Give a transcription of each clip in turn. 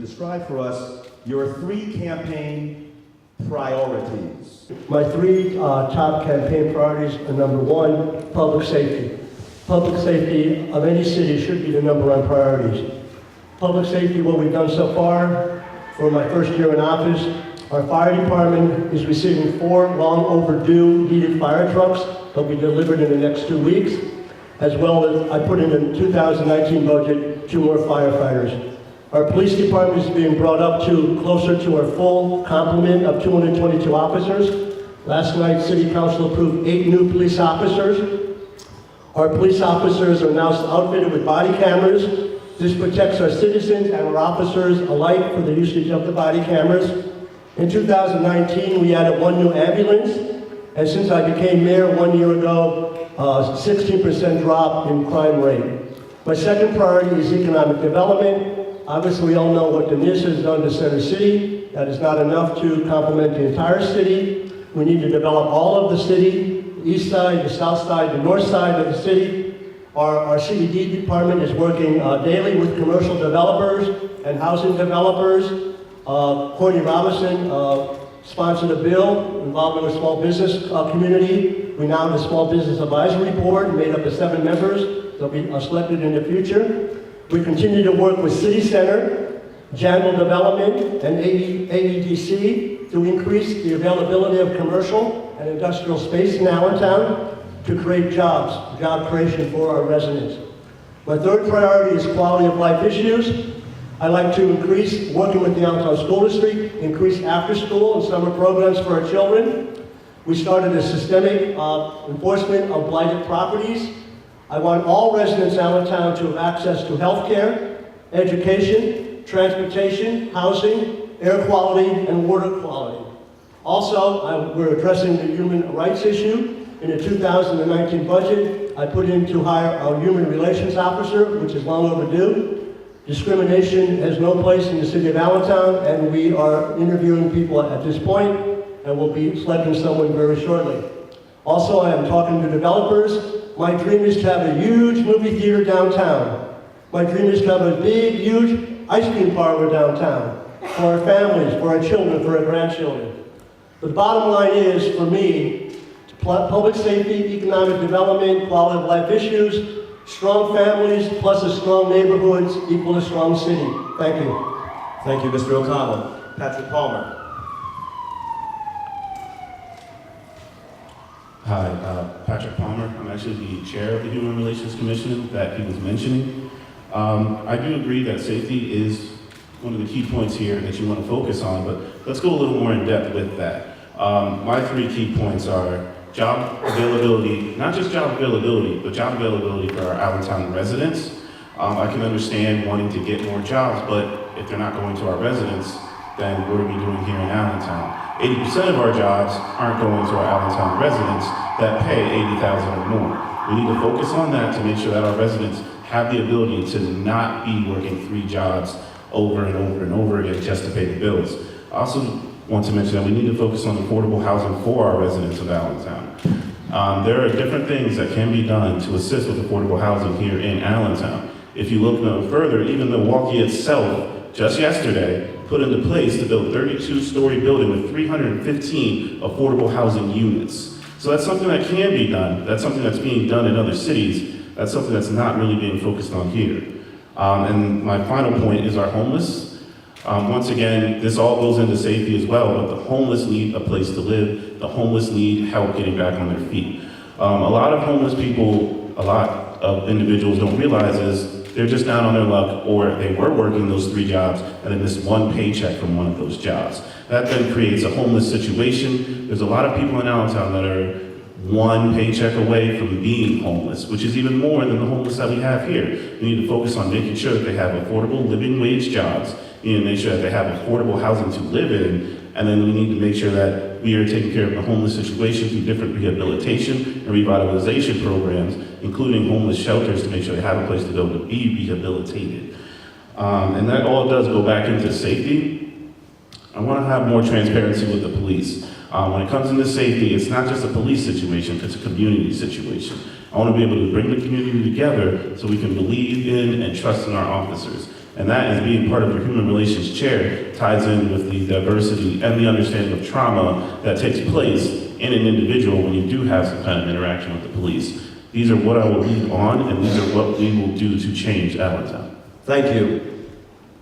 Describe for us your 3 campaign priorities. My 3 top campaign priorities are: number 1, public safety. Public safety of any city should be the number 1 priority. Public safety, what we've done so far for my first year in office, our fire department is receiving 4 long overdue needed fire trucks. They'll be delivered in the next 2 weeks. As well as I put in the 2019 budget 2 more firefighters. Our police department is being brought up to closer to our full complement of 222 officers. Last night, City Council approved 8 new police officers. Our police officers are now outfitted with body cameras. This protects our citizens and our officers alike for the usage of the body cameras. In 2019, we added 1 new ambulance, and since I became mayor 1 year ago, 16% drop in crime rate. My second priority is economic development. Obviously, we all know what the NIS has done to Center City. That is not enough to complement the entire city. We need to develop all of the city, the east side, the south side, the north side of the city. Our CBD department is working daily with commercial developers and housing developers. Courtney Robinson sponsored a bill involving the small business community. We now have a small business advisory board made up of 7 members. They'll be selected in the future. We continue to work with City Center, Janville Development, and AEDC to increase the availability of commercial and industrial space in Allentown to create jobs, job creation for our residents. My third priority is quality of life issues. I like to increase, working with the Allentown School District, increase after school and summer programs for our children. We started a systemic enforcement of blighted properties. I want all residents in Allentown to have access to health care, education, transportation, housing, air quality, and water quality. Also, we're addressing the human rights issue. In the 2019 budget, I put in to hire a human relations officer, which is long overdue. Discrimination has no place in the city of Allentown, and we are interviewing people at this point, and we'll be selecting someone very shortly. Also, I am talking to developers. My dream is to have a huge movie theater downtown. My dream is to have a big, huge ice cream parlor downtown for our families, for our children, for our grandchildren. The bottom line is, for me, public safety, economic development, quality of life issues, strong families, plus a strong neighborhoods equal a strong city. Thank you. Thank you, Mr. O'Connell. Patrick Palmer. Hi, Patrick Palmer. I'm actually the chair of the Human Relations Commission that he was mentioning. I do agree that safety is one of the key points here that you want to focus on, but let's go a little more in depth with that. My 3 key points are job availability, not just job availability, but job availability for our Allentown residents. I can understand wanting to get more jobs, but if they're not going to our residents, then what are we doing here in Allentown? 80% of our jobs aren't going to our Allentown residents that pay $80,000 or more. We need to focus on that to make sure that our residents have the ability to not be working 3 jobs over and over and over again just to pay the bills. I also want to mention that we need to focus on affordable housing for our residents of Allentown. There are different things that can be done to assist with affordable housing here in Allentown. If you look no further, even Milwaukee itself, just yesterday, put into place to build a 32-story building with 315 affordable housing units. So that's something that can be done. That's something that's being done in other cities. That's something that's not really being focused on here. And my final point is our homeless. Once again, this all goes into safety as well, but the homeless need a place to live. The homeless need help getting back on their feet. A lot of homeless people, a lot of individuals don't realize is they're just down on their luck, or they were working those 3 jobs and they missed 1 paycheck from one of those jobs. That then creates a homeless situation. There's a lot of people in Allentown that are 1 paycheck away from being homeless, which is even more than the homeless that we have here. We need to focus on making sure that they have affordable living wage jobs. We need to make sure that they have affordable housing to live in, and then we need to make sure that we are taking care of the homeless situation through different rehabilitation and revitalization programs, including homeless shelters, to make sure they have a place to go to be rehabilitated. And that all does go back into safety. I want to have more transparency with the police. When it comes into safety, it's not just a police situation, it's a community situation. I want to be able to bring the community together so we can believe in and trust in our officers. And that, as being part of your human relations chair, ties in with the diversity and the understanding of trauma that takes place in an individual when you do have some kind of interaction with the police. These are what I will lead on, and these are what we will do to change Allentown. Thank you.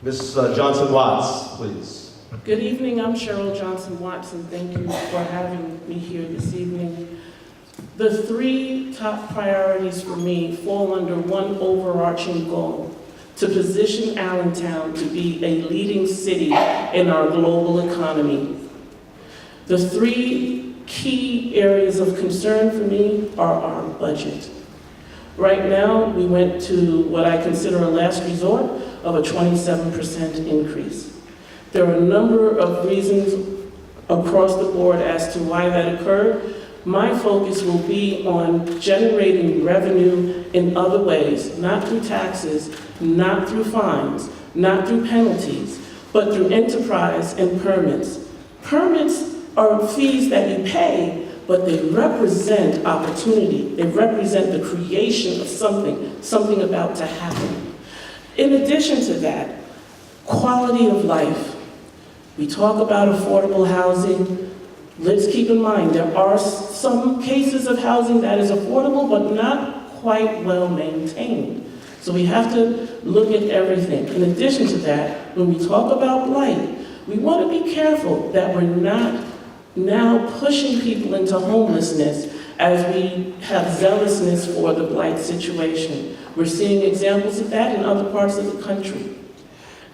Ms. Johnson-Watts, please. Good evening, I'm Cheryl Johnson-Watson. Thank you for having me here this evening. The three top priorities for me fall under one overarching goal: to position Allentown to be a leading city in our global economy. The three key areas of concern for me are our budget. Right now, we went to what I consider a last resort of a 27% increase. There are a number of reasons across the board as to why that occurred. My focus will be on generating revenue in other ways, not through taxes, not through fines, not through penalties, but through enterprise and permits. Permits are fees that you pay, but they represent opportunity. They represent the creation of something about to happen. In addition to that, quality of life. We talk about affordable housing. Let's keep in mind, there are some cases of housing that is affordable, but not quite well maintained. So we have to look at everything. In addition to that, when we talk about blight, we want to be careful that we're not now pushing people into homelessness as we have zealousness for the blight situation. We're seeing examples of that in other parts of the country.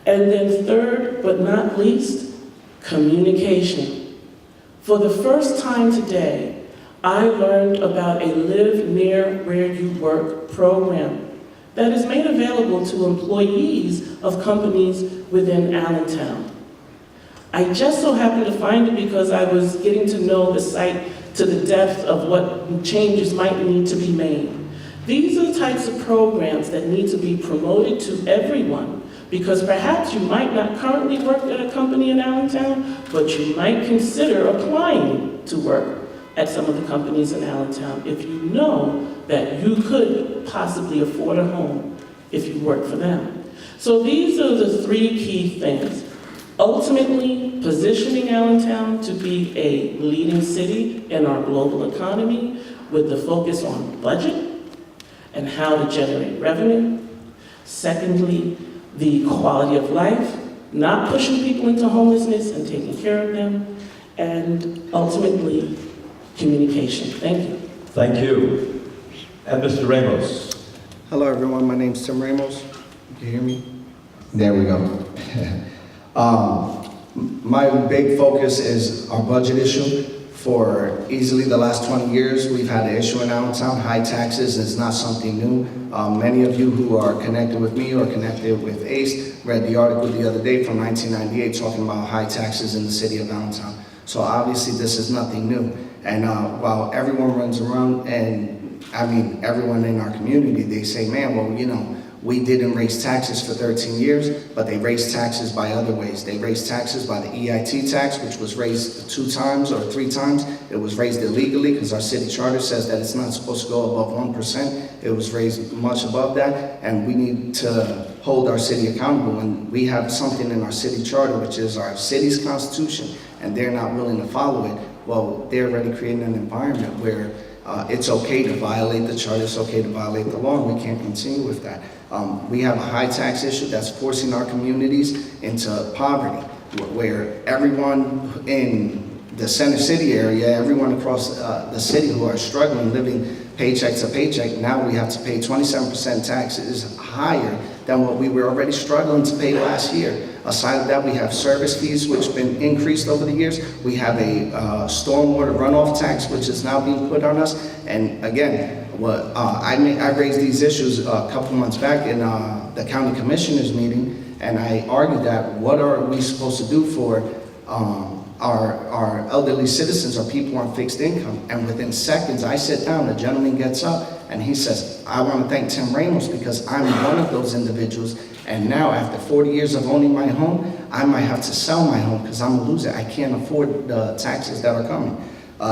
And then third, but not least, communication. For the first time today, I learned about a Live Near Where You Work program that is made available to employees of companies within Allentown. I just so happened to find it because I was getting to know the site to the depth of what changes might need to be made. These are the types of programs that need to be promoted to everyone, because perhaps you might not currently work at a company in Allentown, but you might consider applying to work at some of the companies in Allentown if you know that you could possibly afford a home if you work for them. So these are the three key things. Ultimately, positioning Allentown to be a leading city in our global economy with the focus on budget and how to generate revenue. Secondly, the quality of life, not pushing people into homelessness and taking care of them. And ultimately, communication. Thank you. Thank you. And Mr. Ramos. Hello, everyone. My name's Tim Ramos. You can hear me? There we go. My big focus is our budget issue. For easily the last 20 years, we've had an issue in Allentown. High taxes is not something new. Many of you who are connected with me or connected with ACE read the article the other day from 1998 talking about high taxes in the city of Allentown. So obviously this is nothing new. And while everyone runs around, and I mean everyone in our community, they say, man, well, you know, we didn't raise taxes for 13 years, but they raised taxes by other ways. They raised taxes by the EIT tax, which was raised 2 times or 3 times. It was raised illegally because our city charter says that it's not supposed to go above 1%. It was raised much above that, and we need to hold our city accountable. And we have something in our city charter, which is our city's constitution, and they're not willing to follow it. Well, they're already creating an environment where it's okay to violate the charter, it's okay to violate the law, and we can't continue with that. We have a high tax issue that's forcing our communities into poverty, where everyone in the center city area, everyone across the city who are struggling, living paycheck to paycheck, now we have to pay 27% taxes higher than what we were already struggling to pay last year. Aside of that, we have service fees, which have been increased over the years. We have a stormwater runoff tax, which is now being put on us. And again, I raised these issues a couple months back in the county commissioners meeting, and I argued that what are we supposed to do for our elderly citizens or people on fixed income? And within seconds, I sit down, a gentleman gets up, and he says, I want to thank Tim Ramos because I'm one of those individuals, and now after 40 years of owning my home, I might have to sell my home because I'm a loser. I can't afford the taxes that are coming.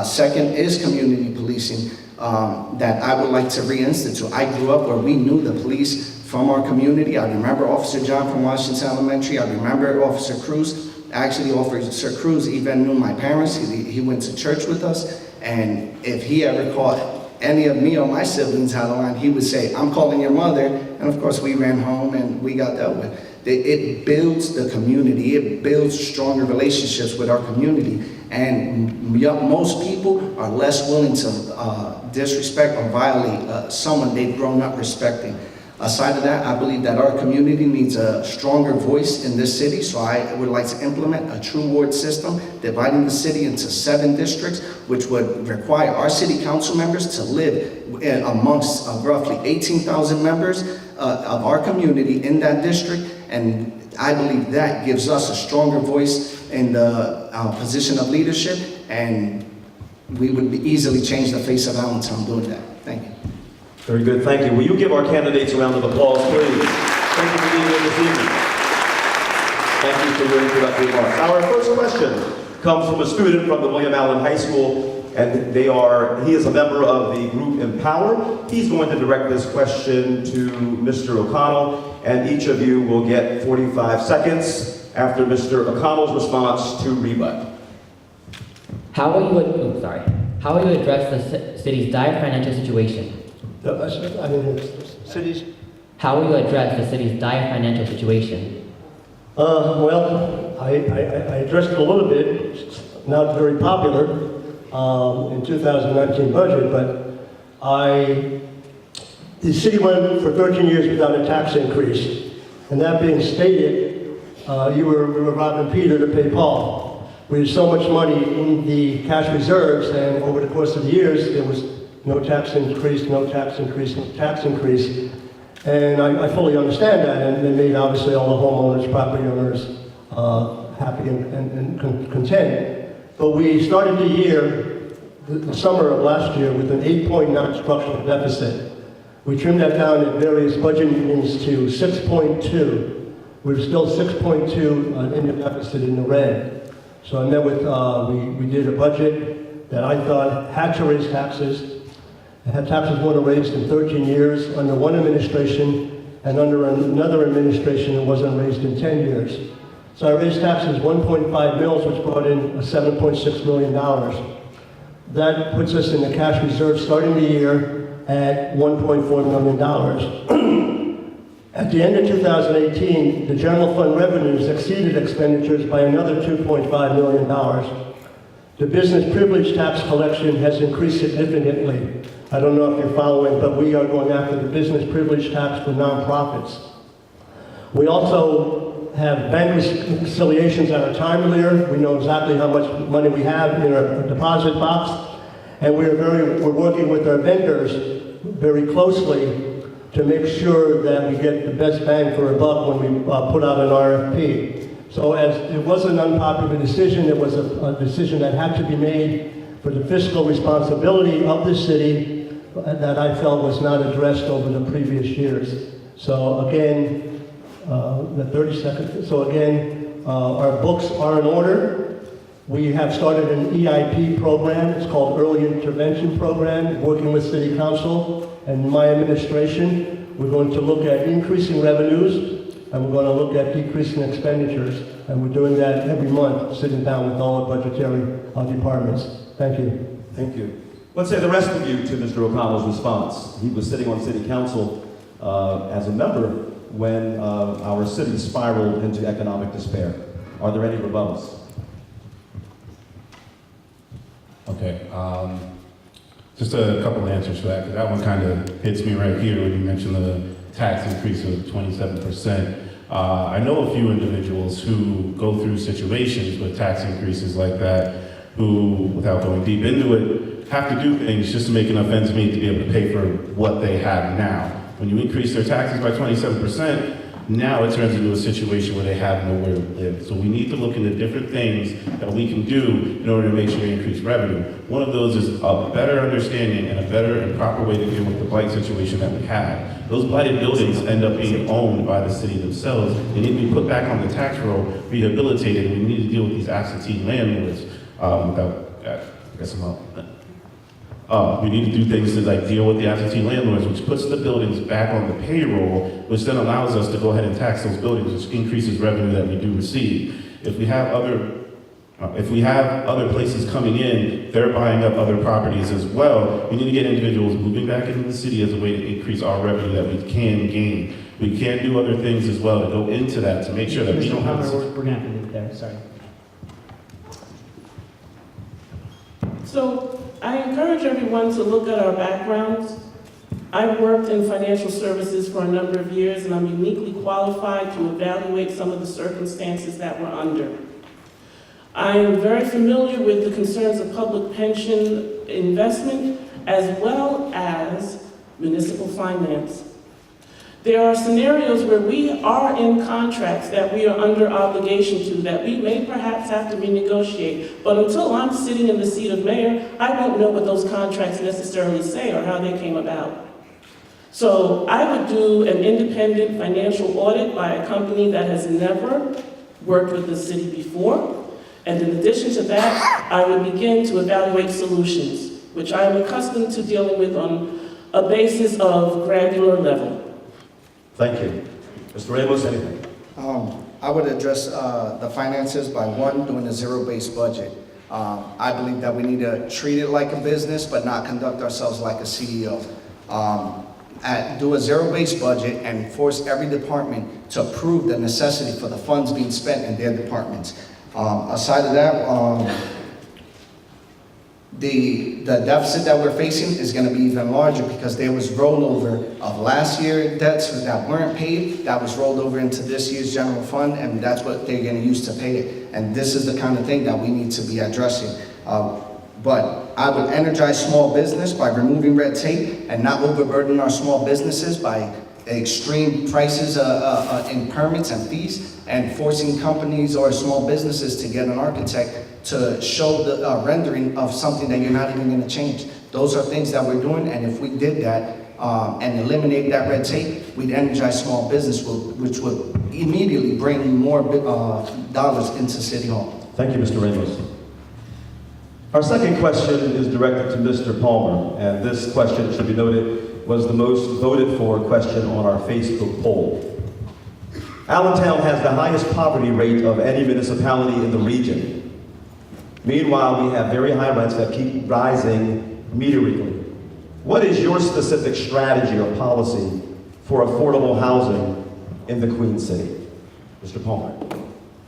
Second is community policing that I would like to reinstitute. I grew up where we knew the police from our community. I remember Officer John from Washington Elementary. I remember Officer Cruz. Actually, Officer Cruz even knew my parents. He went to church with us. And if he ever caught any of me or my siblings out of line, he would say, "I'm calling your mother." And of course, we ran home and we got dealt with. It builds the community. It builds stronger relationships with our community. And most people are less willing to disrespect or violate someone they've grown up respecting. Aside of that, I believe that our community needs a stronger voice in this city, so I would like to implement a true ward system, dividing the city into 7 districts, which would require our city council members to live amongst roughly 18,000 members of our community in that district, and I believe that gives us a stronger voice in the position of leadership, and we would easily change the face of Allentown doing that. Thank you. Very good, thank you. Will you give our candidates a round of applause, please? Thank you for being here this evening. Thank you for your introductory remarks. Our first question comes from a student from the William Allen High School, and he is a member of the group Empower. He's going to direct this question to Mr. O'Connell, and each of you will get 45 seconds after Mr. O'Connell's response to rebut. How will you address the city's dire financial situation? Cities? How will you address the city's dire financial situation? Well, I addressed it a little bit. It's not very popular in 2019 budget, but the city went for 13 years without a tax increase. And that being stated, we were robbing Peter to pay Paul. We had so much money in the cash reserves, and over the course of the years, there was no tax increase, no tax increase, no tax increase. And I fully understand that, and they made obviously all the homeowners, property owners happy and content. But we started the year, the summer of last year, with an 8.9 structural deficit. We trimmed that down at various budget meetings to 6.2. We're still 6.2 in the deficit in the red. So I met with, we did a budget that I thought had to raise taxes. Taxes weren't raised in 13 years under one administration, and under another administration it wasn't raised in 10 years. So I raised taxes 1.5 mils, which brought in $7.6 million. That puts us in the cash reserve starting the year at $1.4 million. At the end of 2018, the general fund revenues exceeded expenditures by another $2.5 million. The business privilege tax collection has increased significantly. I don't know if you're following, but we are going after the business privilege tax for nonprofits. We also have bank reconciliations that are timelier. We know exactly how much money we have in our deposit box, and we're working with our vendors very closely to make sure that we get the best bang for a buck when we put out an RFP. So as it was an unpopular decision, it was a decision that had to be made for the fiscal responsibility of the city that I felt was not addressed over the previous years. So again, the 30 seconds. So again, our books are in order. We have started an EIP program. It's called Early Intervention Program, working with City Council and my administration. We're going to look at increasing revenues, and we're going to look at decreasing expenditures. And we're doing that every month, sitting down with all the budgetary departments. Thank you. Thank you. Let's say the rest of you to Mr. O'Connell's response. He was sitting on City Council as a member when our city spiraled into economic despair. Are there any rebuttals? Okay, just a couple of answers for that, because that one kind of hits me right here when you mentioned the tax increase of 27%. I know a few individuals who go through situations with tax increases like that, who, without going deep into it, have to do things just to make enough ends meet to be able to pay for what they have now. When you increase their taxes by 27%, now it turns into a situation where they have nowhere to live. So we need to look into different things that we can do in order to make sure we increase revenue. One of those is a better understanding and a better and proper way to deal with the blight situation that we have. Those blighted buildings end up being owned by the city themselves. They need to be put back on the tax roll, rehabilitated, and we need to deal with these absentee landlords. I guess I'm out. We need to do things to like deal with the absentee landlords, which puts the buildings back on the payroll, which then allows us to go ahead and tax those buildings, which increases revenue that we do receive. If we have other places coming in, they're buying up other properties as well. We need to get individuals moving back into the city as a way to increase our revenue that we can gain. We can do other things as well to go into that to make sure that we don't have. We're going to have to leave it there, sorry. So I encourage everyone to look at our backgrounds. I've worked in financial services for a number of years, and I'm uniquely qualified to evaluate some of the circumstances that we're under. I am very familiar with the concerns of public pension investment as well as municipal finance. There are scenarios where we are in contracts that we are under obligation to that we may perhaps have to renegotiate. But until I'm sitting in the seat of mayor, I won't know what those contracts necessarily say or how they came about. So I would do an independent financial audit by a company that has never worked with the city before. And in addition to that, I would begin to evaluate solutions, which I am accustomed to dealing with on a basis of granular level. Thank you. Mr. Ramos, anything? I would address the finances by one, doing a zero-based budget. I believe that we need to treat it like a business, but not conduct ourselves like a CEO. Do a zero-based budget and force every department to approve the necessity for the funds being spent in their departments. Aside of that, the deficit that we're facing is going to be even larger because there was rollover of last year's debts that weren't paid, that was rolled over into this year's general fund, and that's what they're going to use to pay it. And this is the kind of thing that we need to be addressing. But I would energize small business by removing red tape and not overburden our small businesses by extreme prices in permits and fees, and forcing companies or small businesses to get an architect to show the rendering of something that you're not even going to change. Those are things that we're doing, and if we did that and eliminate that red tape, we'd energize small business, which would immediately bring more dollars into City Hall. Thank you, Mr. Ramos. Our second question is directed to Mr. Palmer, and this question, should be noted, was the most voted for question on our Facebook poll. Allentown has the highest poverty rate of any municipality in the region. Meanwhile, we have very high rents that keep rising meteorically. What is your specific strategy or policy for affordable housing in the Queen City? Mr. Palmer.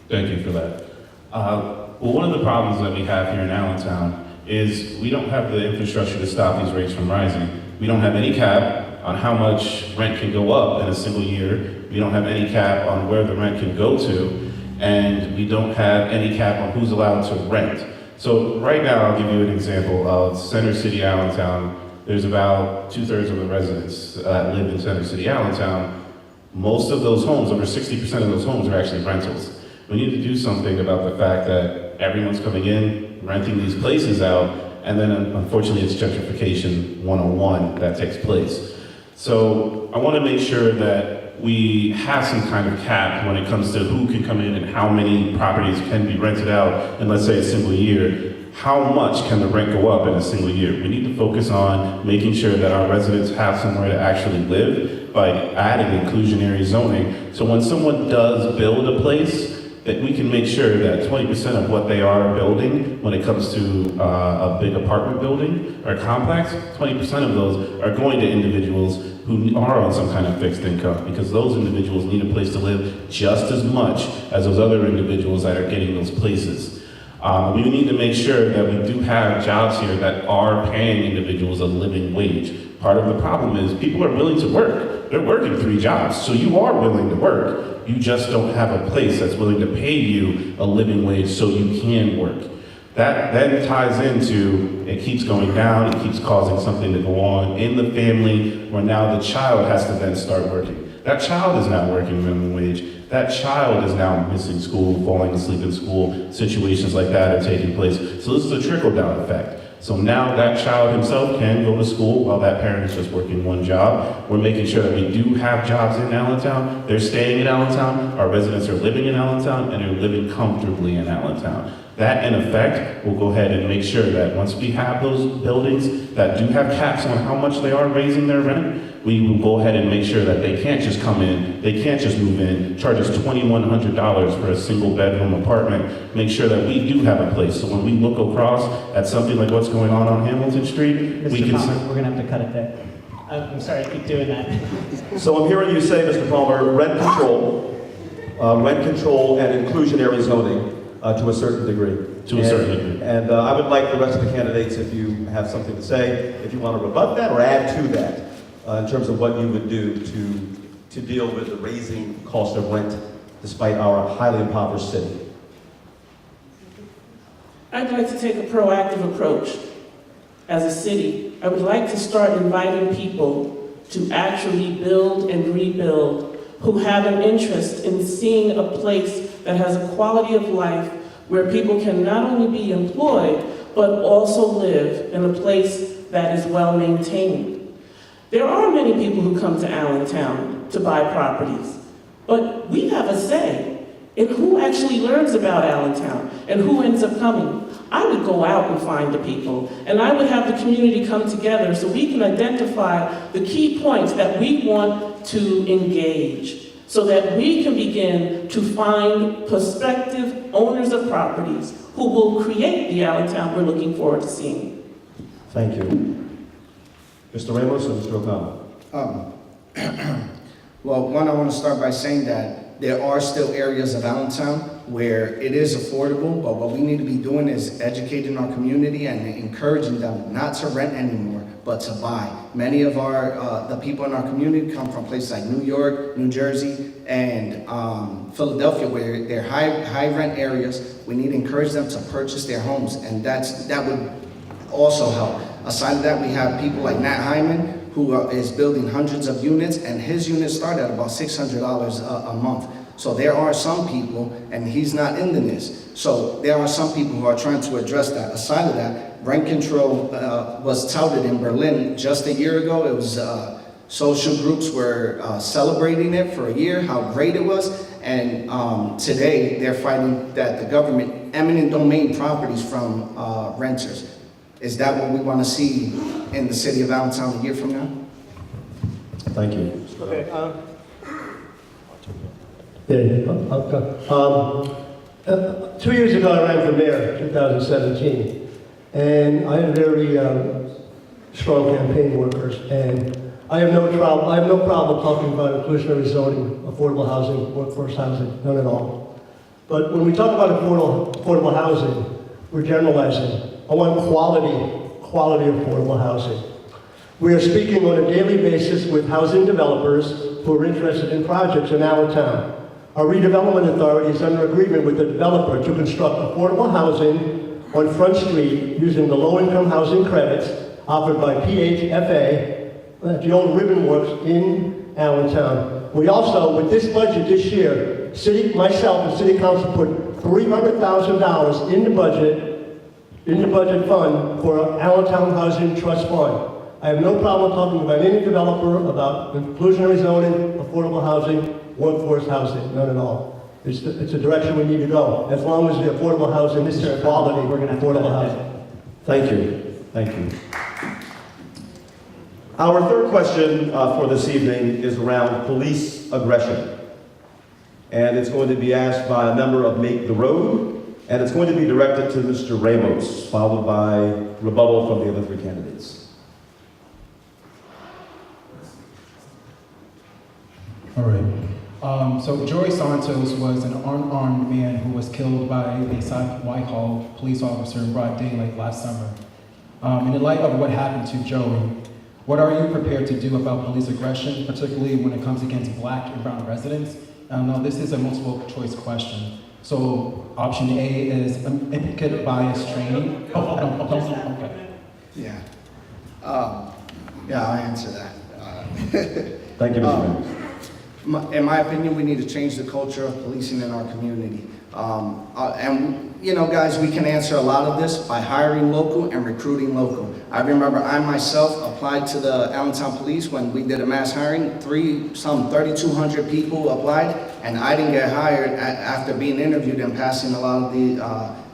Thank you for that. Well, one of the problems that we have here in Allentown is we don't have the infrastructure to stop these rates from rising. We don't have any cap on how much rent can go up in a single year. We don't have any cap on where the rent can go to, and we don't have any cap on who's allowed to rent. So right now, I'll give you an example of Center City, Allentown. There's about 2/3 of the residents that live in Center City, Allentown. Most of those homes, over 60% of those homes, are actually rentals. We need to do something about the fact that everyone's coming in, renting these places out, and then unfortunately it's gentrification 101 that takes place. So I want to make sure that we have some kind of cap when it comes to who can come in and how many properties can be rented out in, let's say, a single year. How much can the rent go up in a single year? We need to focus on making sure that our residents have somewhere to actually live by adding inclusionary zoning. So when someone does build a place, that we can make sure that 20% of what they are building, when it comes to a big apartment building or complex, 20% of those are going to individuals who are on some kind of fixed income, because those individuals need a place to live just as much as those other individuals that are getting those places. We need to make sure that we do have jobs here that are paying individuals a living wage. Part of the problem is people are willing to work. They're working 3 jobs, so you are willing to work. You just don't have a place that's willing to pay you a living wage so you can work. That then ties into, it keeps going down, it keeps causing something to go on in the family where now the child has to then start working. That child is now working minimum wage. That child is now missing school, falling asleep in school. Situations like that are taking place. So this is a trickle-down effect. So now that child himself can go to school while that parent is just working one job. We're making sure that we do have jobs in Allentown. They're staying in Allentown. Our residents are living in Allentown, and they're living comfortably in Allentown. That, in effect, will go ahead and make sure that once we have those buildings that do have caps on how much they are raising their rent, we will go ahead and make sure that they can't just come in, they can't just move in, charge us $2,100 for a single bedroom apartment, make sure that we do have a place. So when we look across at something like what's going on Hamilton Street, we Mr. can Palmer, we're gonna have to cut it there. I'm sorry, I keep doing that. So I'm hearing you say, Mr. Palmer, rent control and inclusionary zoning to a certain degree. To a certain degree. And I would like the rest of the candidates, if you have something to say, if you want to rebut that or add to that, in terms of what you would do to deal with the raising cost of rent despite our highly impoverished city. I'd like to take a proactive approach. As a city, I would like to start inviting people to actually build and rebuild who have an interest in seeing a place that has a quality of life where people can not only be employed, but also live in a place that is well maintained. There are many people who come to Allentown to buy properties, but we have a say in who actually learns about Allentown and who ends up coming. I would go out and find the people, and I would have the community come together so we can identify the key points that we want to engage, so that we can begin to find prospective owners of properties who will create the Allentown we're looking forward to seeing. Thank you. Mr. Ramos and Mr. O'Connell. Well, one, I want to start by saying that there are still areas of Allentown where it is affordable, but what we need to be doing is educating our community and encouraging them not to rent anymore, but to buy. Many of the people in our community come from places like New York, New Jersey, and Philadelphia, where they're high rent areas. We need to encourage them to purchase their homes, and that would also help. Aside of that, we have people like Nat Hyman, who is building hundreds of units, and his units start at about $600 a month. So there are some people, and he's not in the list. So there are some people who are trying to address that. Aside of that, rent control was touted in Berlin just a year ago. It was social groups were celebrating it for a year, how great it was. And today, they're fighting that the government, eminent domain properties from renters. Is that what we want to see in the city of Allentown a year from now? Thank you. Okay. 2 years ago, I ran for mayor, 2017, and I had very strong campaign workers, and I have no problem talking about inclusionary zoning, affordable housing, workforce housing, none at all. But when we talk about affordable housing, we're generalizing. I want quality affordable housing. We are speaking on a daily basis with housing developers who are interested in projects in Allentown. Our redevelopment authority is under agreement with the developer to construct affordable housing on Front Street using the low-income housing credits offered by PHFA at the old Ribbon Works in Allentown. We also, with this budget this year, myself and City Council put $300,000 in the budget fund for our Allentown Housing Trust Fund. I have no problem talking about any developer about inclusionary zoning, affordable housing, workforce housing, none at all. It's a direction we need to go, as long as the affordable housing is quality, we're going to affordable housing. Thank you. Thank you. Our third question for this evening is around police aggression. And it's going to be asked by a member of Make the Road, and it's going to be directed to Mr. Ramos, followed by rebuttal from the other three candidates. All right. So Joey Santos was an unarmed man who was killed by a South Whitehall police officer in broad daylight last summer. In the light of what happened to Joey, what are you prepared to do about police aggression, particularly when it comes against Black and brown residents? Now, this is a multiple choice question. So option A is implicit bias training. Okay. Yeah. I'll answer that. Thank you, Mr. Ramos. In my opinion, we need to change the culture of policing in our community. And, you know, guys, we can answer a lot of this by hiring local and recruiting local. I remember I myself applied to the Allentown Police when we did a mass hiring. 3,200 people applied, and I didn't get hired after being interviewed and passing a lot of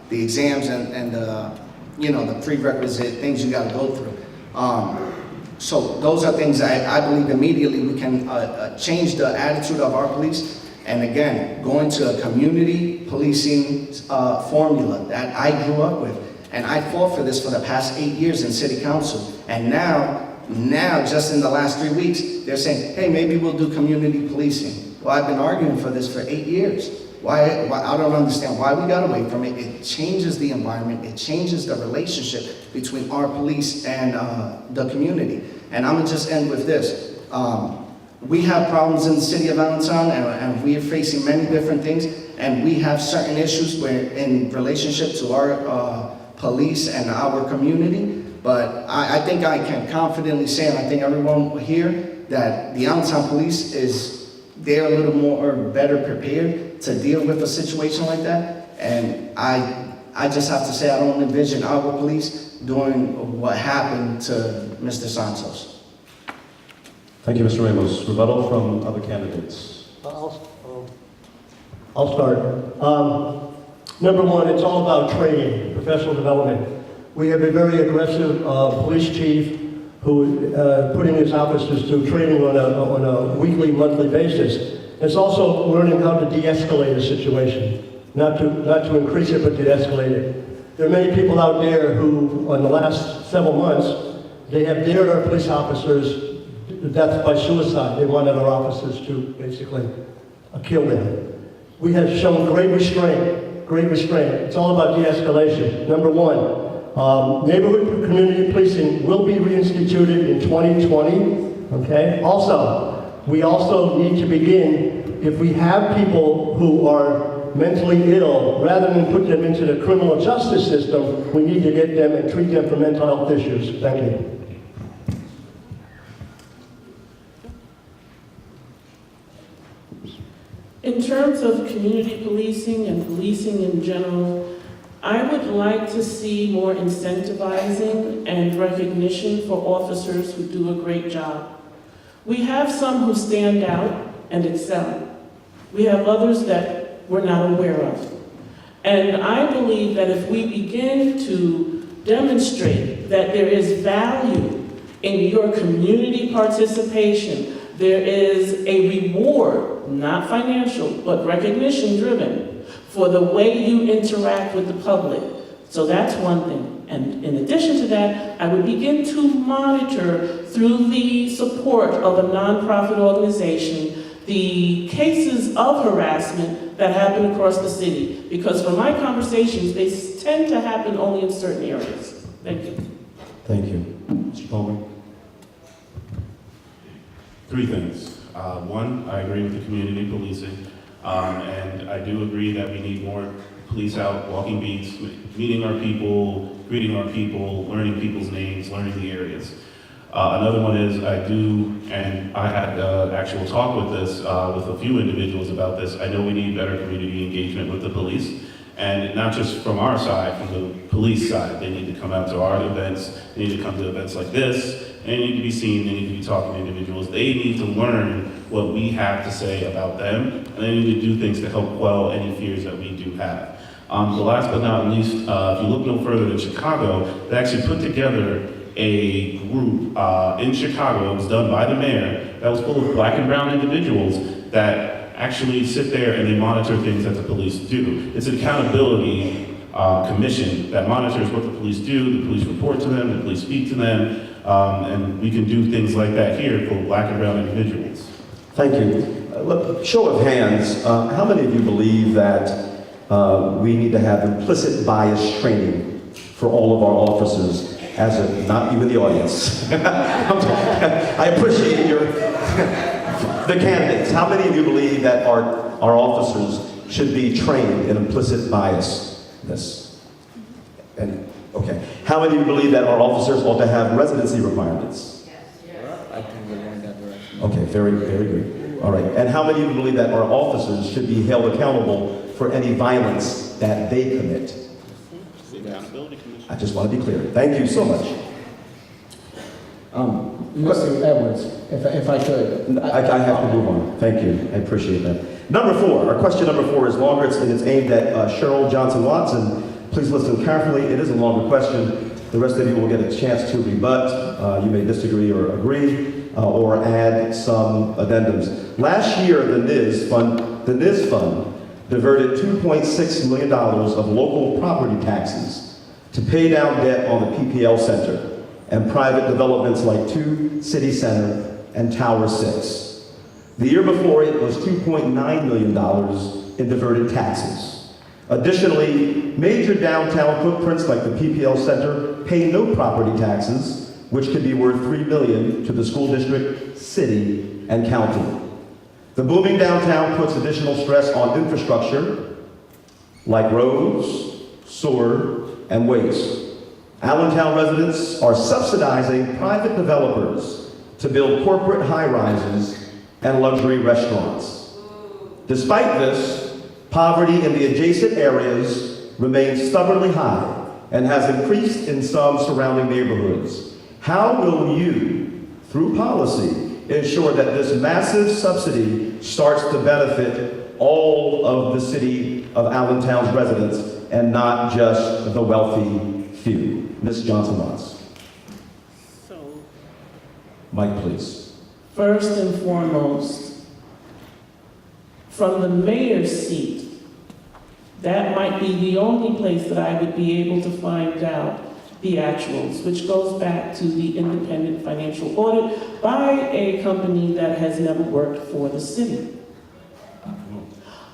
the exams and you know, the prerequisite things you got to go through. So those are things I believe immediately we can change the attitude of our police. And again, going to a community policing formula that I grew up with. And I fought for this for the past 8 years in city council. And now, just in the last 3 weeks, they're saying, hey, maybe we'll do community policing. Well, I've been arguing for this for 8 years. Why I don't understand why we got away from it. It changes the environment. It changes the relationship between our police and the community. And I'm gonna just end with this. We have problems in the city of Allentown, and we are facing many different things, and we have certain issues where, in relationship to our police and our community. But I think I can confidently say, and I think everyone here, that the Allentown Police they're a little more or better prepared to deal with a situation like that. And I just have to say, I don't envision our police doing what happened to Mr. Santos. Thank you, Mr. Ramos. Rebuttal from other candidates. I'll start. Number one, it's all about training, professional development. We have a very aggressive police chief who putting his officers through training on a weekly, monthly basis. It's also learning how to de-escalate a situation, not to increase it, but to de-escalate it. There are many people out there who, in the last several months, they have dared our police officers death by suicide. They wanted our officers to basically kill them. We have shown great restraint, great restraint. It's all about de-escalation. Number one, neighborhood community policing will be reinstituted in 2020, okay? Also, we also need to begin, if we have people who are mentally ill, rather than put them into the criminal justice system, we need to get them and treat them for mental health issues. Thank you. In terms of community policing and policing in general, I would like to see more incentivizing and recognition for officers who do a great job. We have some who stand out and excel. We have others that we're not aware of. And I believe that if we begin to demonstrate that there is value in your community participation, there is a reward, not financial, but recognition driven, for the way you interact with the public. So that's one thing. And in addition to that, I would begin to monitor through the support of a nonprofit organization the cases of harassment that happen across the city. Because from my conversations, they tend to happen only in certain areas. Thank you. Thank you. Mr. Palmer? 3 things. One, I agree with the community policing, and I do agree that we need more police out walking beats, meeting our people, greeting our people, learning people's names, learning the areas. Another one is I do, and I had actual talk with this, with a few individuals about this. I know we need better community engagement with the police, and not just from our side, from the police side. They need to come out to our events, they need to come to events like this, they need to be seen, they need to be talking to individuals. They need to learn what we have to say about them, and they need to do things to help quell any fears that we do have. The last but not least, if you look no further than Chicago, they actually put together a group in Chicago. It was done by the mayor that was full of black and brown individuals that actually sit there and they monitor things that the police do. It's an accountability commission that monitors what the police do, the police report to them, the police speak to them, and we can do things like that here for black and brown individuals. Thank you. Show of hands, how many of you believe that we need to have implicit bias training for all of our officers, as a, not even the audience? I appreciate the candidates. How many of you believe that our officers should be trained in implicit bias? Yes. And okay. How many of you believe that our officers ought to have residency requirements? I think we're going that direction. Okay, very, very good. All right. And how many of you believe that our officers should be held accountable for any violence that they commit? I just want to be clear. Thank you so much. Mr. Edwards, if I could. I have to move on. Thank you. I appreciate that. Number 4. Our question number 4 is longer, and it's aimed at Cheryl Johnson Watson. Please listen carefully. It is a longer question. The rest of you will get a chance to rebut. You may disagree or agree, or add some addendums. Last year, the NIS Fund diverted $2.6 million of local property taxes to pay down debt on the PPL Center and private developments like 2 City Center and Tower 6. The year before, it was $2.9 million in diverted taxes. Additionally, major downtown footprints like the PPL Center pay no property taxes, which could be worth $3 million to the school district, city, and county. The booming downtown puts additional stress on infrastructure like roads, sewer, and waste. Allentown residents are subsidizing private developers to build corporate high-rises and luxury restaurants. Despite this, poverty in the adjacent areas remains stubbornly high and has increased in some surrounding neighborhoods. How will you, through policy, ensure that this massive subsidy starts to benefit all of the city of Allentown's residents and not just the wealthy few? Ms. Johnson-Watts. So, Mike, please. first and foremost, from the mayor's seat, that might be the only place that I would be able to find out the actuals, which goes back to the independent financial audit by a company that has never worked for the city.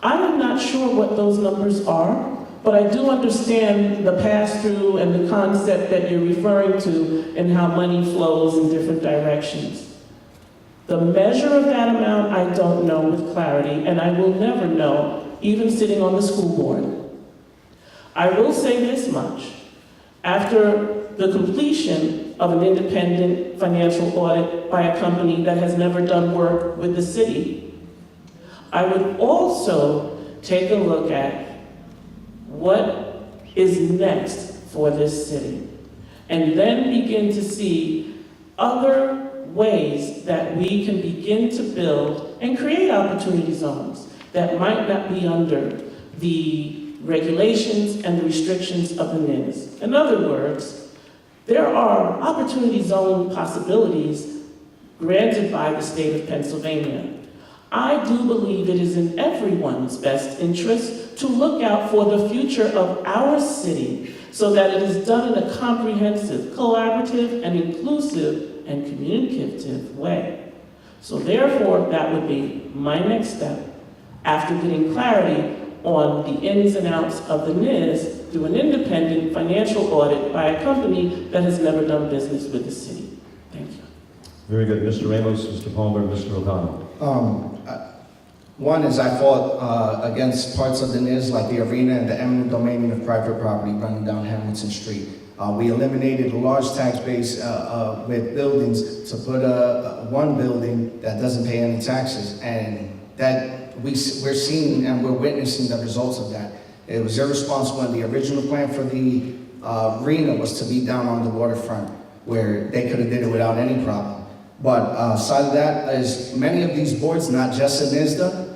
I am not sure what those numbers are, but I do understand the pass-through and the concept that you're referring to and how money flows in different directions. The measure of that amount, I don't know with clarity, and I will never know, even sitting on the school board. I will say this much. After the completion of an independent financial audit by a company that has never done work with the city, I would also take a look at what is next for this city, and then begin to see other ways that we can begin to build and create opportunity zones that might not be under the regulations and the restrictions of the NIS. In other words, there are opportunity zone possibilities granted by the state of Pennsylvania. I do believe it is in everyone's best interest to look out for the future of our city so that it is done in a comprehensive, collaborative, and inclusive and communicative way. So therefore, that would be my next step after getting clarity on the ins and outs of the NIS through an independent financial audit by a company that has never done business with the city. Thank you. Very good. Mr. Ramos, Mr. Palmer, Mr. O'Connell. One is I fought against parts of the NIS like the arena and the eminent domain of private property running down Hamilton Street. We eliminated a large tax base with buildings to put one building that doesn't pay any taxes, and that we're seeing and we're witnessing the results of that. It was irresponsible, and the original plan for the arena was to be down on the waterfront where they could have did it without any problem. But aside of that, is many of these boards, not just in ISDA,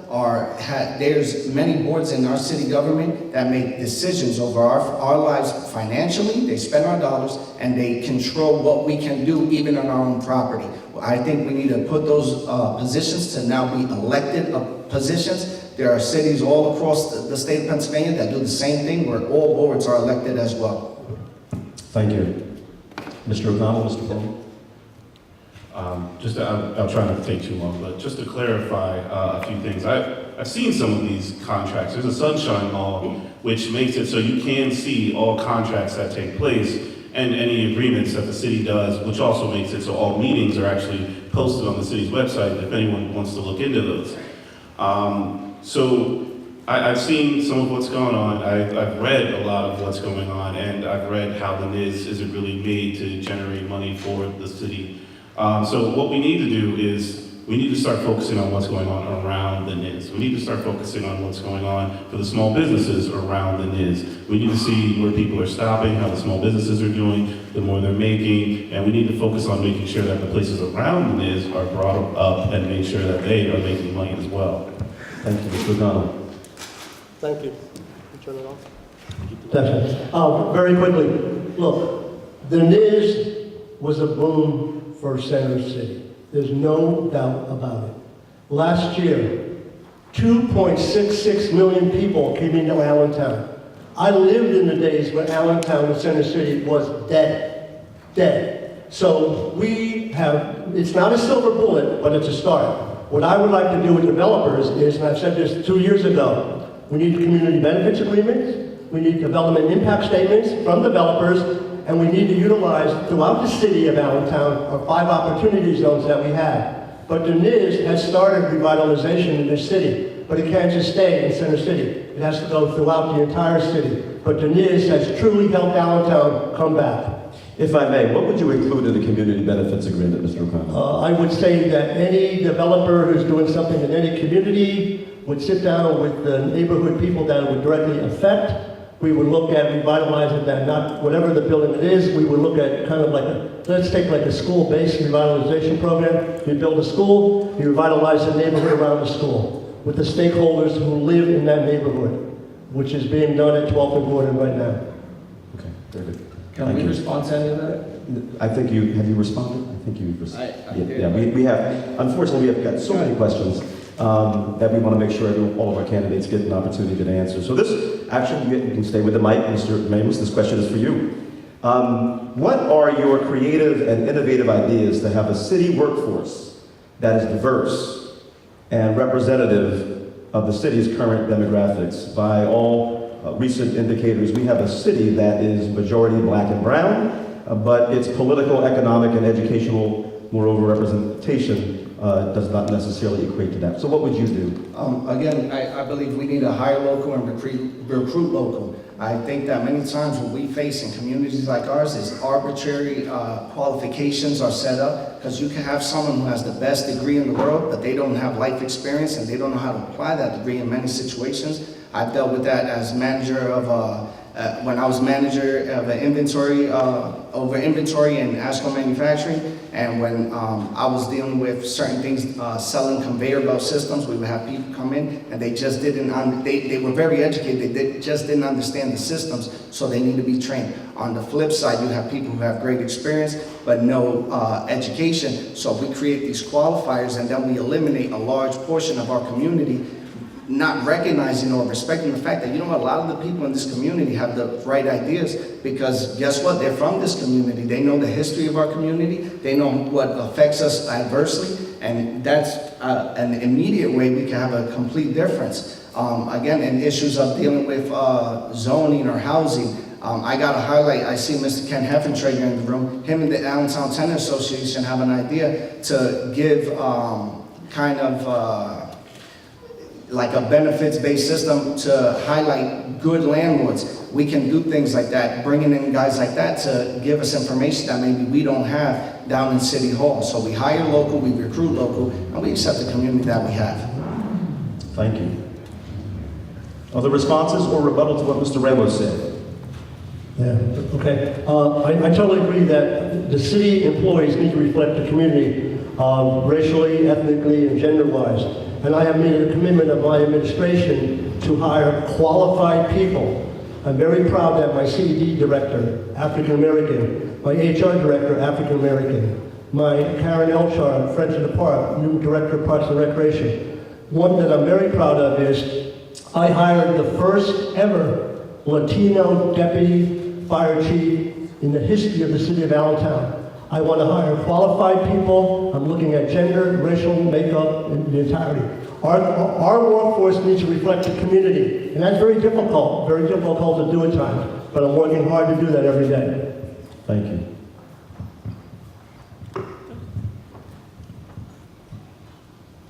there's many boards in our city government that make decisions over our lives financially. They spend our dollars and they control what we can do even on our own property. I think we need to put those positions to now be elected positions. There are cities all across the state of Pennsylvania that do the same thing where all boards are elected as well. Thank you. Mr. O'Connell, Mr. Palmer. I'll try not to take too long, but just to clarify a few things. I've seen some of these contracts. There's a sunshine law which makes it so you can see all contracts that take place and any agreements that the city does, which also makes it so all meetings are actually posted on the city's website if anyone wants to look into those. So I've seen some of what's going on. I've read a lot of what's going on, and I've read how the NIS isn't really made to generate money for the city. So what we need to do is we need to start focusing on what's going on around the NIS. We need to start focusing on what's going on for the small businesses around the NIS. We need to see where people are stopping, how the small businesses are doing, the more they're making, and we need to focus on making sure that the places around the NIS are brought up and make sure that they are making money as well. Thank you, Mr. O'Donnell. Thank you. Turn it off. Very quickly, look, the NIS was a boom for Center City. There's no doubt about it. Last year, 2.66 million people came into Allentown. I lived in the days when Allentown and Center City was dead. So we have, it's not a silver bullet, but it's a start. What I would like to do with developers is, and I've said this 2 years ago, we need community benefits agreements, we need development impact statements from developers, and we need to utilize throughout the city of Allentown our 5 opportunity zones that we have. But the NIS has started revitalization in this city, but it can't just stay in Center City. It has to go throughout the entire city. But the NIS has truly helped Allentown come back. If I may, what would you include in the community benefits agreement, Mr. O'Connell? I would say that any developer who's doing something in any community would sit down with the neighborhood people that it would directly affect. We would look at revitalizing that, not whatever the building it is, we would look at kind of like let's take like a school-based revitalization program. You build a school, you revitalize the neighborhood around the school with the stakeholders who live in that neighborhood, which is being done at 12th and Gordon right now. Okay, very good. Can we respond to any of that? I think have you responded? I think you've responded. I did. Yeah, we have, unfortunately, we have got so many questions that we want to make sure all of our candidates get an opportunity to answer. So this, actually, you can stay with the mic, Mr. Mamus, this question is for you. What are your creative and innovative ideas to have a city workforce that is diverse and representative of the city's current demographics? By all recent indicators, we have a city that is majority black and brown, but its political, economic, and educational, moreover, representation does not necessarily equate to that. So what would you do? Again, I believe we need to hire local and recruit local. I think that many times what we face in communities like ours is arbitrary qualifications are set up, because you can have someone who has the best degree in the world, but they don't have life experience and they don't know how to apply that degree in many situations. I've dealt with that as manager of when I was manager of an inventory, over inventory in Asheville manufacturing, and when I was dealing with certain things, selling conveyor belt systems, we would have people come in and they just didn't, they were very educated, they just didn't understand the systems, so they need to be trained. On the flip side, you have people who have great experience, but no education, so we create these qualifiers and then we eliminate a large portion of our community, not recognizing or respecting the fact that, you know what, a lot of the people in this community have the right ideas, because guess what, they're from this community, they know the history of our community, they know what affects us adversely, and that's an immediate way we can have a complete difference. Again, in issues of dealing with zoning or housing, I got to highlight, I see Mr. Ken Heffentrager in the room, him and the Allentown Tenant Association have an idea to give like a benefits-based system to highlight good landlords. We can do things like that, bringing in guys like that to give us information that maybe we don't have down in City Hall. So we hire local, we recruit local, and we accept the community that we have. Thank you. Other responses or rebuttal to what Mr. Ramos said? Yeah, okay. I totally agree that the city employees need to reflect the community racially, ethnically, and gender-wise. And I have made a commitment of my administration to hire qualified people. I'm very proud that my CED director, African-American, my HR director, African-American, my Karen Elchar, Friends of the Park, new director of Parks and Recreation. One that I'm very proud of is I hired the first ever Latino deputy fire chief in the history of the city of Allentown. I want to hire qualified people. I'm looking at gender, racial makeup, in the entirety. Our workforce needs to reflect the community, and that's very difficult to do at times, but I'm working hard to do that every day. Thank you.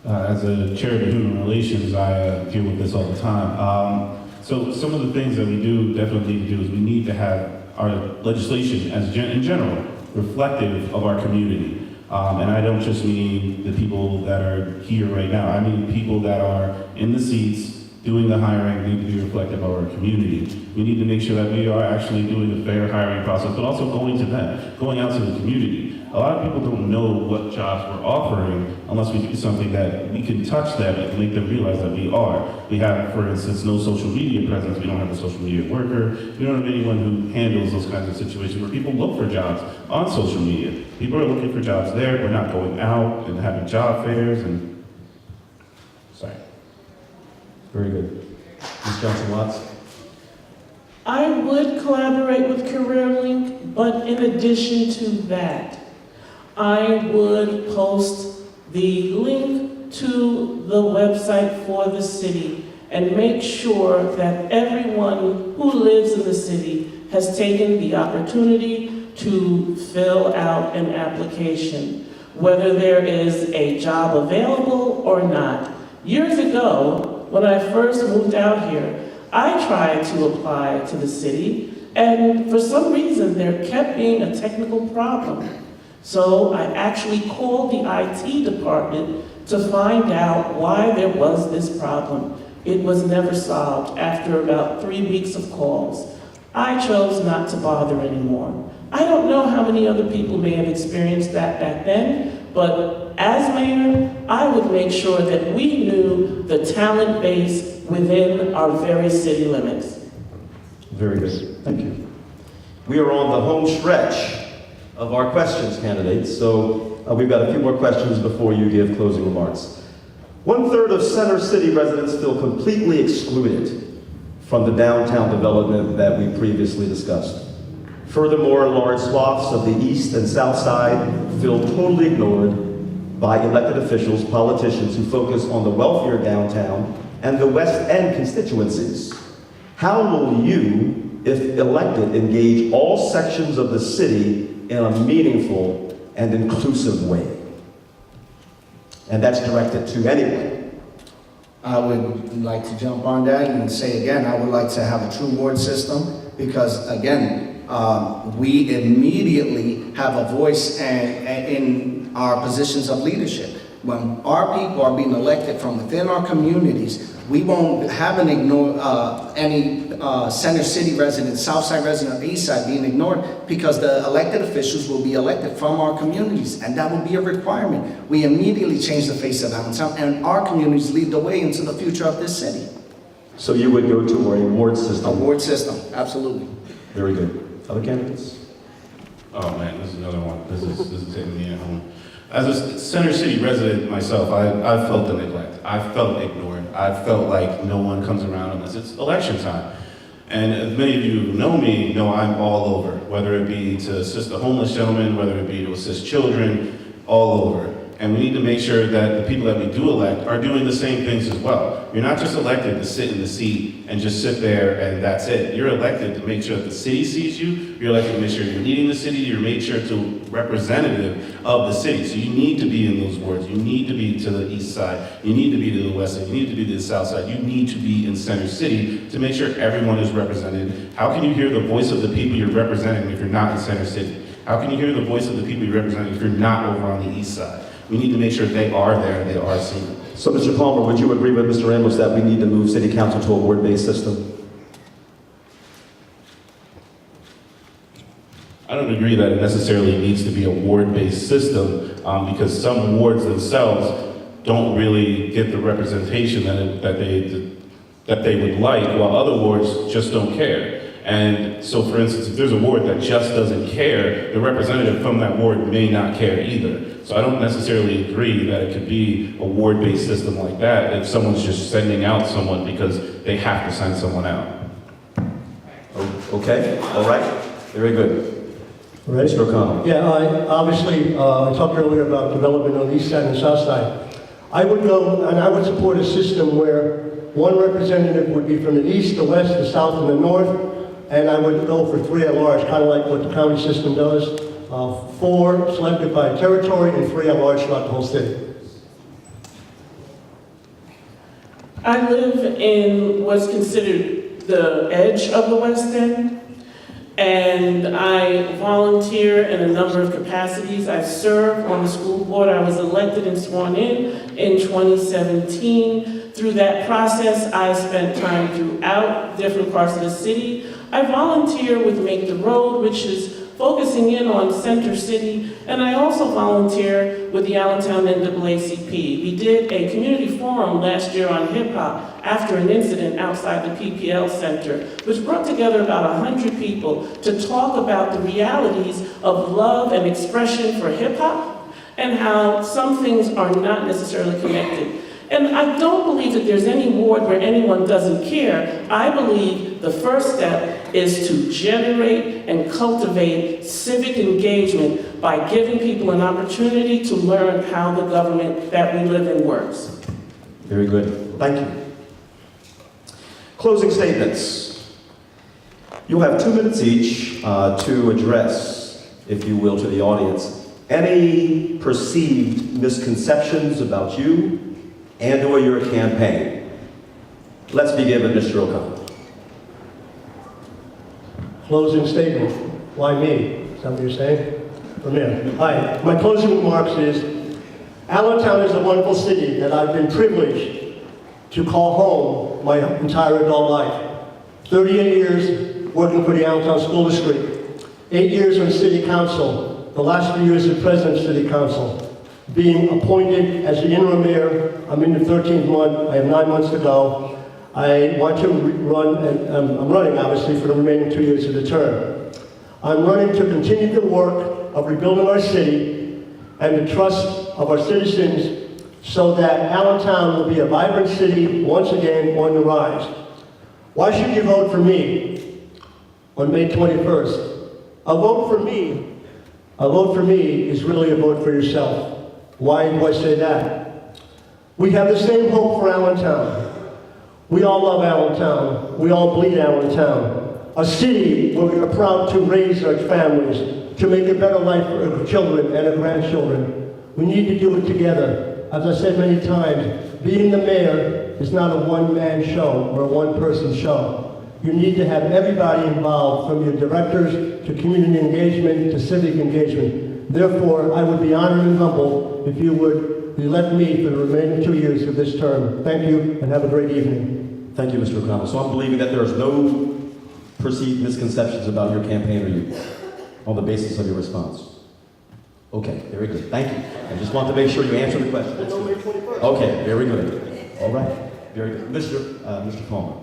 As a chair of the Human Relations, I deal with this all the time. So some of the things that we do definitely need to do is we need to have our legislation in general reflective of our community. And I don't just mean the people that are here right now. I mean people that are in the seats doing the hiring need to be reflective of our community. We need to make sure that we are actually doing a fair hiring process, but also going to them, going out to the community. A lot of people don't know what jobs we're offering unless we do something that we can touch them and make them realize that we are. We have, for instance, no social media presence. We don't have a social media worker. We don't have anyone who handles those kinds of situations where people look for jobs on social media. People are looking for jobs there. We're not going out and having job fairs and, sorry. Very good. Ms. Johnson-Watts? I would collaborate with CareerLink, but in addition to that, I would post the link to the website for the city and make sure that everyone who lives in the city has taken the opportunity to fill out an application, whether there is a job available or not. Years ago, when I first moved out here, I tried to apply to the city, and for some reason there kept being a technical problem. So I actually called the IT department to find out why there was this problem. It was never solved after about 3 weeks of calls. I chose not to bother anymore. I don't know how many other people may have experienced that back then, but as mayor, I would make sure that we knew the talent base within our very city limits. Very good. Thank you. We are on the home stretch of our questions, candidates, so we've got a few more questions before you give closing remarks. 1/3 of Center City residents feel completely excluded from the downtown development that we previously discussed. Furthermore, large swaths of the east and south side feel totally ignored by elected officials, politicians who focus on the wealthier downtown and the West End constituencies. How will you, if elected, engage all sections of the city in a meaningful and inclusive way? And that's directed to anyone. I would like to jump on that and say again, I would like to have a true ward system because again, we immediately have a voice in our positions of leadership. When our people are being elected from within our communities, we won't have any Center City residents, South Side resident, or East Side being ignored because the elected officials will be elected from our communities, and that will be a requirement. We immediately change the face of Allentown, and our communities lead the way into the future of this city. So you would go to a ward system? A ward system, absolutely. Very good. Other candidates? Oh man, this is another one. This is hitting me at home. As a Center City resident myself, I felt the neglect. I felt ignored. I felt like no one comes around unless it's election time. And as many of you who know me know I'm all over, whether it be to assist the homeless gentleman, whether it be to assist children, all over. And we need to make sure that the people that we do elect are doing the same things as well. You're not just elected to sit in the seat and just sit there and that's it. You're elected to make sure that the city sees you. You're elected to make sure you're leading the city. You're made sure to representative of the city. So you need to be in those wards. You need to be to the east side. You need to be to the west side. You need to be to the south side. You need to be in Center City to make sure everyone is represented. How can you hear the voice of the people you're representing if you're not in Center City? How can you hear the voice of the people you're representing if you're not over on the east side? We need to make sure they are there and they are seen. So, Mr. Palmer, would you agree with Mr. Ramos that we need to move City Council to a ward-based system? I don't agree that it necessarily needs to be a ward-based system because some wards themselves don't really get the representation that they would like, while other wards just don't care. And so, for instance, if there's a ward that just doesn't care, the representative from that ward may not care either. So I don't necessarily agree that it could be a ward-based system like that if someone's just sending out someone because they have to send someone out. Okay, all right, very good. Ready? Mr. O'Connell. Yeah, I talked earlier about development on the east side and south side. I would go, and I would support a system where one representative would be from the east, the west, the south, and the north, and I would go for 3 at large, kind of like what the county system does. 4 selected by territory and 3 at large throughout the whole city. I live in what's considered the edge of the West End. And I volunteer in a number of capacities. I serve on the school board. I was elected and sworn in 2017. Through that process, I spent time throughout different parts of the city. I volunteer with Make the Road, which is focusing in on Center City, and I also volunteer with the Allentown NAACP. We did a community forum last year on hip hop after an incident outside the PPL Center, which brought together about 100 people to talk about the realities of love and expression for hip hop and how some things are not necessarily connected. And I don't believe that there's any ward where anyone doesn't care. I believe the first step is to generate and cultivate civic engagement by giving people an opportunity to learn how the government that we live in works. Very good. Thank you. Closing statements. You'll have 2 minutes each to address, if you will, to the audience, any perceived misconceptions about you and or your campaign. Let's begin with Mr. O'Connell. Closing statement. Why me? Is that what you're saying? From here. Hi. My closing remarks is, Allentown is a wonderful city that I've been privileged to call home my entire adult life. 38 years working for the Allentown School District, 8 years on City Council, the last few years as President of City Council. Being appointed as the interim mayor, I'm in the 13th month, I have 9 months to go. I want to run, and I'm running obviously for the remaining 2 years of the term. I'm running to continue the work of rebuilding our city and the trust of our citizens so that Allentown will be a vibrant city once again on the rise. Why should you vote for me on May 21st? A vote for me is really a vote for yourself. Why do I say that? We have the same hope for Allentown. We all love Allentown. We all bleed Allentown. A city where we are proud to raise our families, to make a better life for our children and our grandchildren. We need to do it together. As I said many times, being the mayor is not a one-man show or a one-person show. You need to have everybody involved, from your directors to community engagement to civic engagement. Therefore, I would be honored and humbled if you would elect me for the remaining 2 years of this term. Thank you, and have a great evening. Thank you, Mr. O'Connell. So I'm believing that there is no perceived misconceptions about your campaign or you on the basis of your response. Okay, very good. Thank you. I just want to make sure you answer the question. Okay, very good. All right, very good. Mr. Palmer.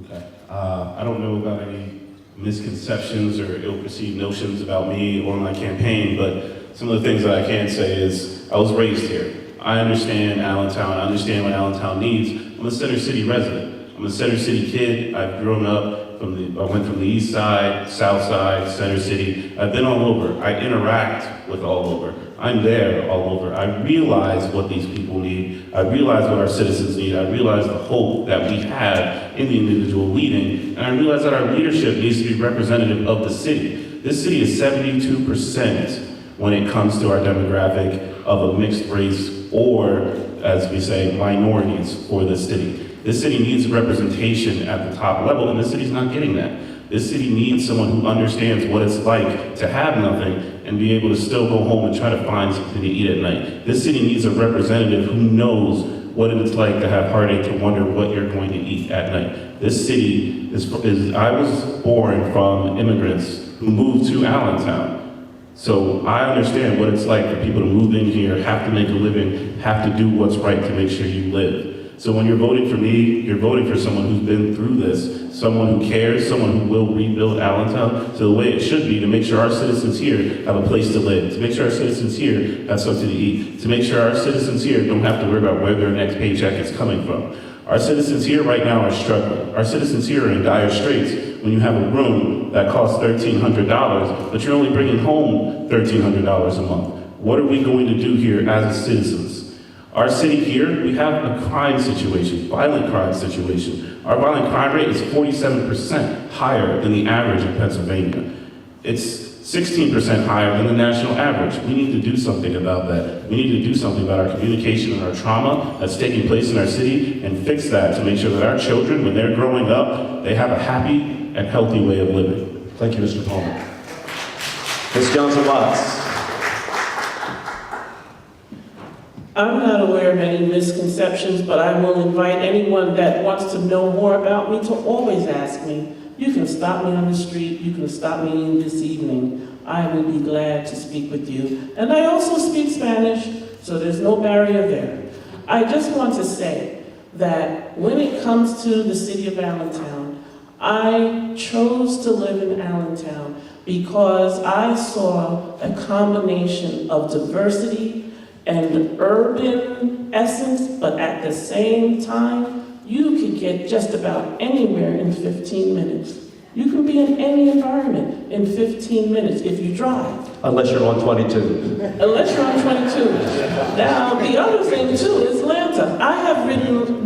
Okay. I don't know about any misconceptions or ill-perceived notions about me or my campaign, but some of the things that I can say is I was raised here. I understand Allentown. I understand what Allentown needs. I'm a Center City resident. I'm a Center City kid. I've grown up I went from the east side, south side, Center City. I've been all over. I interact with all over. I'm there all over. I realize what these people need. I realize what our citizens need. I realize the hope that we have in the individual leading. And I realize that our leadership needs to be representative of the city. This city is 72% when it comes to our demographic of a mixed race or, as we say, minorities for the city. This city needs representation at the top level, and this city's not getting that. This city needs someone who understands what it's like to have nothing and be able to still go home and try to find something to eat at night. This city needs a representative who knows what it's like to have heartache, to wonder what you're going to eat at night. This city I was born from immigrants who moved to Allentown. So I understand what it's like for people to move in here, have to make a living, have to do what's right to make sure you live. So when you're voting for me, you're voting for someone who's been through this, someone who cares, someone who will rebuild Allentown to the way it should be, to make sure our citizens here have a place to live, to make sure our citizens here have something to eat, to make sure our citizens here don't have to worry about where their next paycheck is coming from. Our citizens here right now are struggling. Our citizens here are in dire straits when you have a room that costs $1,300, but you're only bringing home $1,300 a month. What are we going to do here as citizens? Our city here, we have a crime situation, violent crime situation. Our violent crime rate is 47% higher than the average in Pennsylvania. It's 16% higher than the national average. We need to do something about that. We need to do something about our communication and our trauma that's taking place in our city and fix that to make sure that our children, when they're growing up, they have a happy and healthy way of living. Thank you, Mr. Palmer. Ms. Johnson-Watts. I'm not aware of any misconceptions, but I will invite anyone that wants to know more about me to always ask me. You can stop me on the street, you can stop me this evening. I will be glad to speak with you. And I also speak Spanish, so there's no barrier there. I just want to say that when it comes to the city of Allentown, I chose to live in Allentown because I saw a combination of diversity and urban essence, but at the same time, you could get just about anywhere in 15 minutes. You can be in any environment in 15 minutes if you drive. Unless you're on 22. Unless you're on 22. Now, the other thing too is Lanta. I have ridden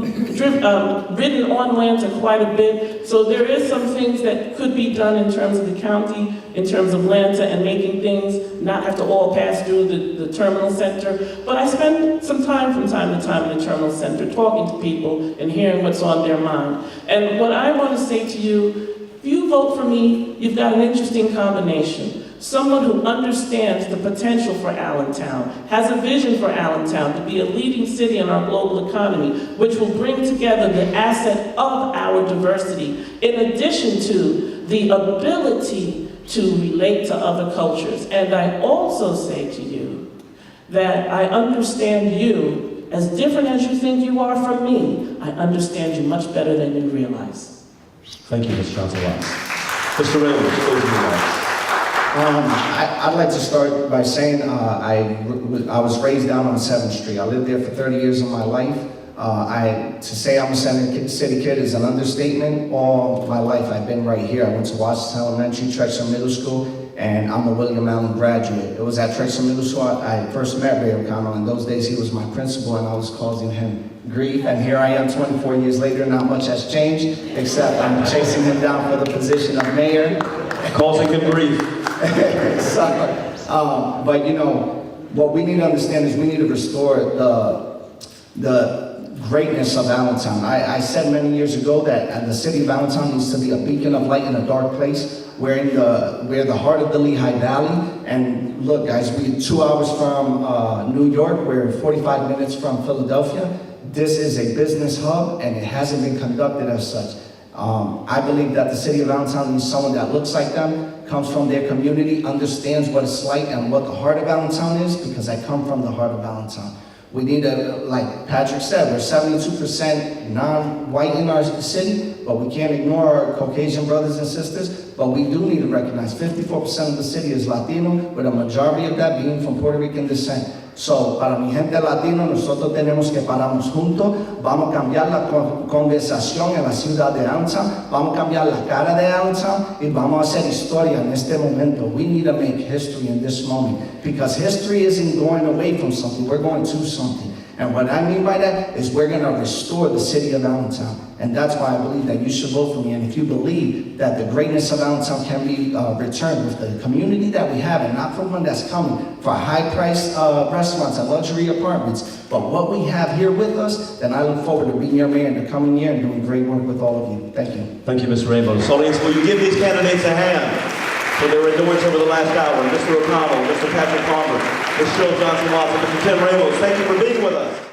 on Lanta quite a bit, so there is some things that could be done in terms of the county, in terms of Lanta and making things not have to all pass through the terminal center. But I spend some time from time to time in the terminal center talking to people and hearing what's on their mind. And what I want to say to you, if you vote for me, you've got an interesting combination. Someone who understands the potential for Allentown, has a vision for Allentown to be a leading city in our global economy, which will bring together the asset of our diversity, in addition to the ability to relate to other cultures. And I also say to you that I understand you, as different as you think you are from me, I understand you much better than you realize. Thank you, Ms. Johnson-Watts. Mr. Reynolds, closing remarks. I'd like to start by saying I was raised down on 7th Street. I lived there for 30 years of my life. To say I'm a city kid is an understatement. All my life I've been right here. I went to Washington Elementary, Trexler Middle School, and I'm a William Allen graduate. It was at Trexler Middle School I first met Ray O'Connell. In those days he was my principal and I was causing him grief. And here I am 24 years later, not much has changed, except I'm chasing him down for the position of mayor. Causing him grief. But you know, what we need to understand is we need to restore the greatness of Allentown. I said many years ago that the city of Allentown needs to be a beacon of light in a dark place. We're the heart of the Lehigh Valley. And look, guys, we're 2 hours from New York. We're 45 minutes from Philadelphia. This is a business hub, and it hasn't been conducted as such. I believe that the city of Allentown needs someone that looks like them, comes from their community, understands what it's like and what the heart of Allentown is, because I come from the heart of Allentown. We need to, like Patrick said, we're 72% non-white in our city, but we can't ignore our Caucasian brothers and sisters. But we do need to recognize 54% of the city is Latino, with a majority of that being from Puerto Rican descent. So, para mi gente latino, nosotros tenemos que pararnos juntos, vamos a cambiar la conversación en la ciudad de Allentown, vamos a cambiar la cara de Allentown, y vamos a hacer historia en este momento. We need to make history in this moment, because history isn't going away from something, we're going to something. And what I mean by that is we're going to restore the city of Allentown. And that's why I believe that you should vote for me. And if you believe that the greatness of Allentown can be returned with the community that we have, and not from one that's coming for high-priced restaurants and luxury apartments, but what we have here with us, then I look forward to being your mayor in the coming year and doing great work with all of you. Thank you. Thank you, Ms. Ramos. Audience, will you give these candidates a hand for their endurance over the last hour? Mr. O'Connell, Mr. Patrick Palmer, Ms. Cheryl Johnson-Watts, and Mr. Tim Ramos, thank you for being with us.